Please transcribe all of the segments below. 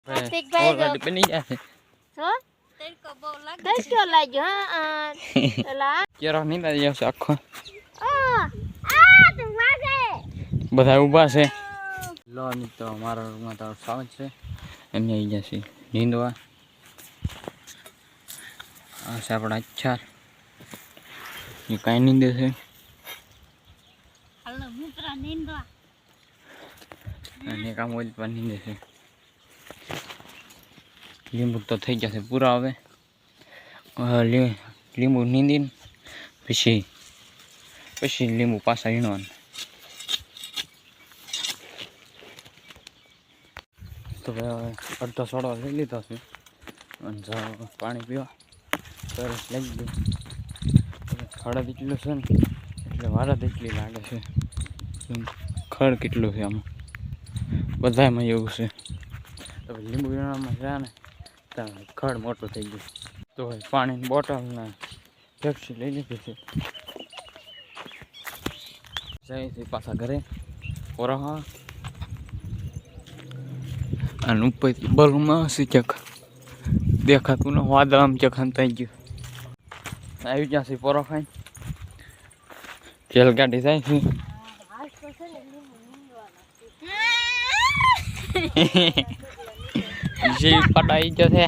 કાર્તિક ભાઈ ઓલરેડી બની ગયા છે છો તડકો બહુ લાગે તડકો લાગ્યો હા એલા કેરો નીંદા ગયો છે આખો તું વાગે બધા ઊભા છે લો તો મારા રૂમમાં તારો સ્વાગત છે એમને આવી ગયા છે નીંદવા આ છે આપણા અચ્છા એ કાંઈ નીંદે છે હાલો મિત્ર નીંદવા અને કામ ઓઇલ પણ નીંદે છે લીંબુ તો થઈ જશે પૂરા હવે લીંબુ નીંદીને પછી લીંબુ પાછા વીણવાનું તો હવે અડધો સોડો લઈ લીધો છે અને પાણી પીવા સરસ લઈ ગયું ખડ કેટલું છે ને એટલે વારદ એટલી લાગે છે ખડ કેટલું છે આમાં બધામાં એવું છે તો લીંબુ વીણવામાં જાય ને ત્યાં ખડ મોટું થઈ ગયું તો પાણીની બોટલ પેપ્સી લઈ લીધી છે જાય છે પાછા ઘરે ઓરહા અને ઉપરથી બલમાં હશે ચક દેખાતું ને વાદળામ ચખાન થઈ ગયું આવી જશે પોરો ખાઈ તેલ ગાડી જાય છે જે પટાઈ જશે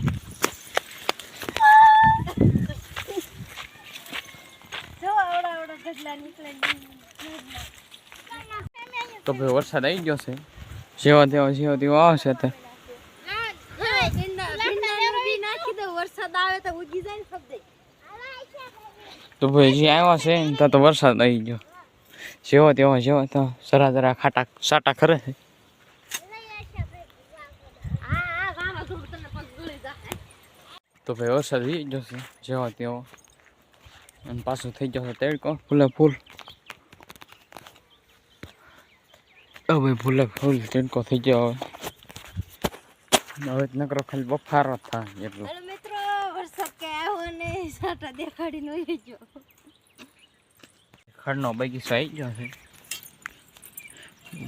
તો ભાઈ વરસાદ આવી ગયો છે જેવા તેવા આવશે તો વરસાદ આવે તો ઉગી જાય ને શબ્દ તો ભાઈ જે આવ્યા છે ને ત્યાં તો વરસાદ આવી ગયો જેવો તો જરા ખાટા સાટા ખરે છે તો ભાઈ વરસાદ આવી ગયો છે જેવો તેવો અને પાછું થઈ જશે તડકો ફૂલે ફૂલ ભાઈ ફૂલે ફૂલ તડકો થઈ ગયો હવે નકરો ખાલી બફારો થાય એટલો મિત્રો વરસાદ કે આવ્યો ને સાટા દેખાડીને વહી ગયો ખડનો બગીચો આવી ગયો છે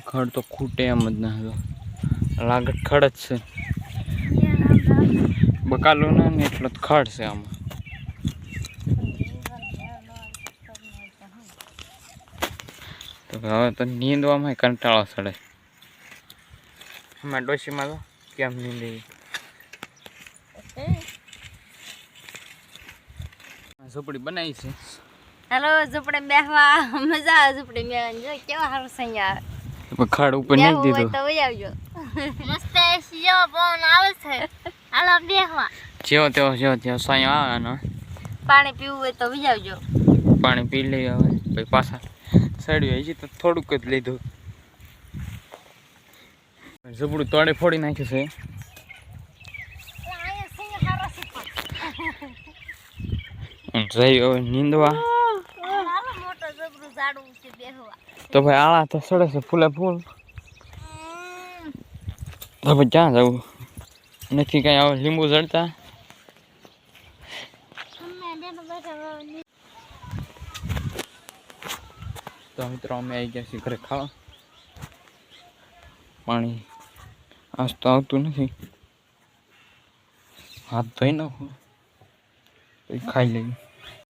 ખડ તો ખૂટે એમ જ ના લાગત ખડ જ છે બકાલો ના ને એટલો જ ખડ છે આમાં તો હવે તો નીંદવામાં કંટાળો ચડે અમારા ડોશીમાં તો કેમ નીંદી ઝૂંપડી બનાવી છે હેલો ઝૂંપડી બેહવા મજા આવે ઝૂંપડી બેહવાની જો કેવા સારું સહી આવે ખડ ઉપર નહીં દીધું તો વહી આવજો મસ્ત એસીઓ પવન આવે છે હાલો બેહવા જેવો તેવો સાંઈ આવે ને પાણી પીવું હોય તો વહી આવજો પાણી પી લઈ હવે પછી પાછા સડ્યું હજી તો થોડુંક જ લીધું ઝૂંપડું તોડી ફોડી નાખ્યું છે જઈ હવે નીંદવા તો ભાઈ આળા તો સડે છે ફૂલે ફૂલ તો ભાઈ ક્યાં જવું નથી કઈ હવે લીંબુ જડતા તો મિત્રો અમે આવી ગયા છીએ ઘરે ખાવા પાણી આજ તો આવતું નથી હાથ ધોઈ નાખું પછી ખાઈ લઈએ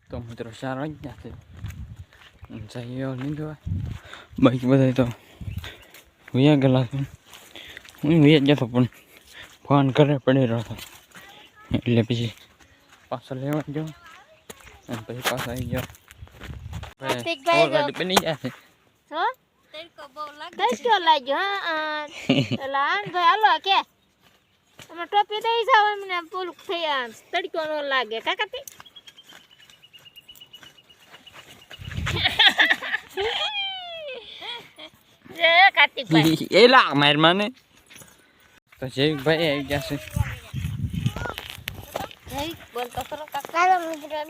તો મિત્રો 4 વાગ્યા છે જઈએ નીંદવા બાકી બધા તો વયા ગયેલા છે હું વયા જતો પણ ફોન ઘરે પડી રહ્યો હતો એટલે પછી પાછો લેવા ગયો અને પછી પાછો આવી ગયો ઓલરેડી બની ગયા છે છો તડકો બહુ લાગ્યો હા એલા ભાઈ હાલો કે તમે ટોપી દઈ જાવ એમને પૂરું થઈ આ તડકો ન લાગે કાકાતી જે કાર્તિક ભાઈ એલા માર માને તો જય ભાઈ આવી ગયા છે જય બોલ તો કરો કાકા મિત્રો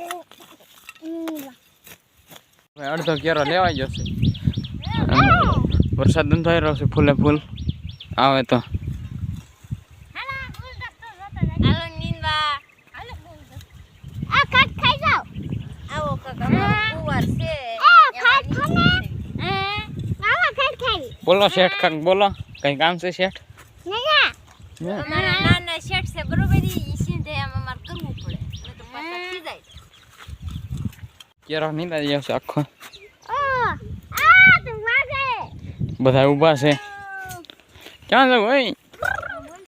અડધો કેરો લેવાઈ જશે વરસાદ બંધ થઈ રહ્યો છે ફૂલે ફૂલ આવે તો હાલો નીંદવા આ ખાટ ખાઈ જાવ આવો કાકા કુવાર છે ખાટ ખાને બોલો શેઠ ખાન બોલો કઈ કામ છે શેઠ અમારા નાના અમારે શેઠ છે બરોબર ઈ સીધે આમ અમારે કરવું પડે એટલે તો પાછા ખીજાય કેરા નીંદા જાય છે આખો તો વાગે બધા ઊભા છે ક્યાં જાવ ઓય